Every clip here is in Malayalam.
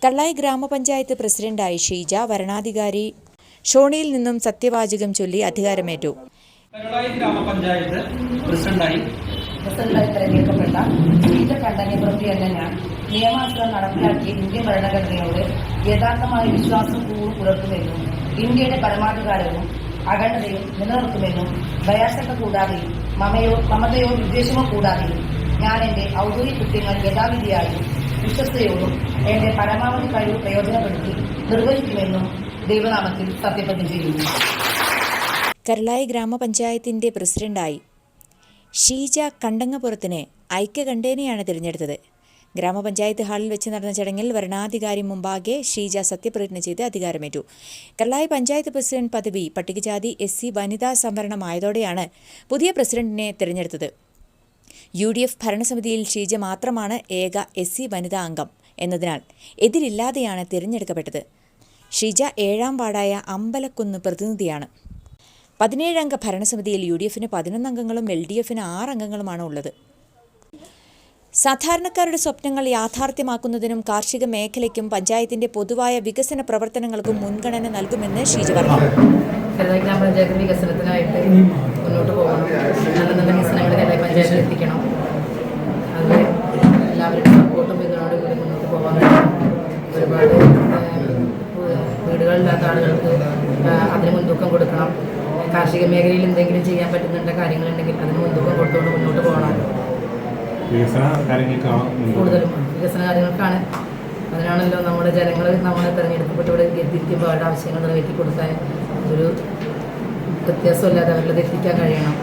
കള്ളായി ഗ്രാമപഞ്ചായത്ത് പ്രസിഡന്റായി ഷീജ, വരണാധികാരി ഷോണിയിൽ നിന്നും സത്യവാചകം ചൊല്ലി അധികാരമേറ്റു. കള്ളായി ഗ്രാമപഞ്ചായത്ത് പ്രസിഡന്റായി തെരഞ്ഞെടുക്കപ്പെട്ട ഷീജ കണ്ടനപ്രതി എന്ന ഞാൻ നിയമാനുസൃതം നടപ്പിലാക്കിയ ഇന്ത്യൻ ഭരണഘടനയോട് യഥാർത്ഥമായ വിശ്വാസം പുലർത്തുമെന്നും ഇന്ത്യയുടെ പരമാധികാരവും അഖണ്ഡതയും നിലനിർത്തുമെന്നും ദയാശക്ത കൂടാതെയും മമതയോ വിദ്വേഷമോ കൂടാതെയും ഞാൻ എന്റെ ഔദ്യോഗിക കൃത്യങ്ങൾ യഥാവിധിയായും വിശ്വസ്തയോടും എന്റെ പരമാവധി കഴിവ് പ്രയോജനപ്പെടുത്തി നിർവഹിക്കുമെന്നും ദൈവനാമത്തിൽ സത്യപ്രതിജ്ഞ ചെയ്യുന്നു. കള്ളായി ഗ്രാമപഞ്ചായത്തിന്റെ പ്രസിഡന്റായി ഷീജ കണ്ടങ്ങപുറത്തിനെ ഐക്യകണ്ഠേനയാണ് തിരഞ്ഞെടുത്തത്. ഗ്രാമപഞ്ചായത്ത് ഹാളിൽ വെച്ച് നടന്ന ചടങ്ങിൽ വരണാധികാരി മുമ്പാകെ ഷീജ സത്യപ്രതിജ്ഞ ചെയ്ത് അധികാരമേറ്റു. കള്ളായി പഞ്ചായത്ത് പ്രസിഡന്റ് പദവി പട്ടികജാതി SC വനിതാ സംവരണമായതോടെയാണ് പുതിയ പ്രസിഡന്റിനെ തിരഞ്ഞെടുത്തത്. UDF ഭരണസമിതിയിൽ ഷീജ മാത്രമാണ് ഏക SC വനിതാ അംഗം എന്നതിനാൽ എതിരില്ലാതെയാണ് തിരഞ്ഞെടുക്കപ്പെട്ടത്. ഷീജ 7ാം വാർഡായ അമ്പലക്കുന്ന് പ്രതിനിധിയാണ്. 17 അംഗ ഭരണസമിതിയിൽ UDFന് 11 അംഗങ്ങളും LDFന് 6 അംഗങ്ങളുമാണ് ഉള്ളത്. സാധാരണക്കാരുടെ സ്വപ്നങ്ങൾ യാഥാർത്ഥ്യമാക്കുന്നതിനും കാർഷിക മേഖലയ്ക്കും പഞ്ചായത്തിന്റെ പൊതുവായ വികസന പ്രവർത്തനങ്ങൾക്കും മുൻഗണന നൽകുമെന്ന് ഷീജ പറഞ്ഞു. കള്ളായി ഗ്രാമപഞ്ചായത്ത് വികസനത്തിനായിട്ട് മുന്നോട്ട് പോകണം. നല്ല നല്ല വികസനങ്ങൾ കള്ളായി പഞ്ചായത്തിൽ എത്തിക്കണം. അത് എല്ലാവരുടെയും സപ്പോർട്ടും പിന്തുണയോട് കൂടി മുന്നോട്ട് പോകാൻ കഴിയണം. ഒരുപാട് വീടുകളില്ലാത്ത ആളുകൾക്ക് അതിന് മുൻതൂക്കം കൊടുക്കണം. കാർഷിക മേഖലയിൽ എന്തെങ്കിലും ചെയ്യാൻ പറ്റുന്നുണ്ട് കാര്യങ്ങളുണ്ടെങ്കിൽ അതിന് മുൻതൂക്കം കൊടുത്തുകൊണ്ട് മുന്നോട്ട് പോകണം. കൂടുതലും വികസന കാര്യങ്ങൾക്കാണ്. അതിനാണല്ലോ നമ്മുടെ ജനങ്ങൾ നമ്മളെ തെരഞ്ഞെടുക്കപ്പെട്ട് ഇവിടെ എത്തിക്കുമ്പോൾ അവരുടെ ആവശ്യങ്ങൾ നിറവേറ്റി കൊടുക്കാൻ ഒരു വ്യത്യാസമില്ലാതെ അവരിലത് എത്തിക്കാൻ കഴിയണം.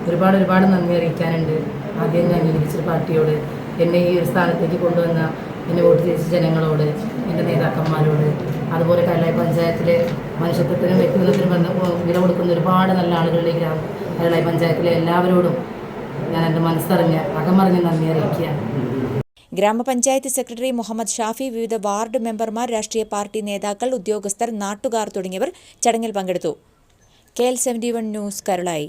ഒരുപാട് നന്ദി അറിയിക്കാനുണ്ട്. ആദ്യം ഞാൻ അംഗീകരിച്ചൊരു പാർട്ടിയോട്, എന്നെ ഈ ഒരു സ്ഥാനത്തേക്ക് കൊണ്ടുവന്ന എന്നെ വോട്ട് ചെയ്ത ജനങ്ങളോട്, എൻ്റെ നേതാക്കന്മാരോട്, അതുപോലെ കള്ളായി പഞ്ചായത്തിലെ മനുഷ്യത്വത്തിനും വ്യക്തിത്വത്തിനും വില കൊടുക്കുന്ന ഒരുപാട് നല്ല ആളുകളുടെ കള്ളായി പഞ്ചായത്തിലെ എല്ലാവരോടും ഞാൻ എൻ്റെ മനസ്സറിഞ്ഞ് അകമറിഞ്ഞ് നന്ദി അറിയിക്കുകയാണ്. ഗ്രാമപഞ്ചായത്ത് സെക്രട്ടറി മുഹമ്മദ് ഷാഫി, വിവിധ വാർഡ് മെമ്പർമാർ, രാഷ്ട്രീയ പാർട്ടി നേതാക്കൾ, ഉദ്യോഗസ്ഥർ, നാട്ടുകാർ തുടങ്ങിയവർ ചടങ്ങിൽ പങ്കെടുത്തു. KL 71 news, Karulai.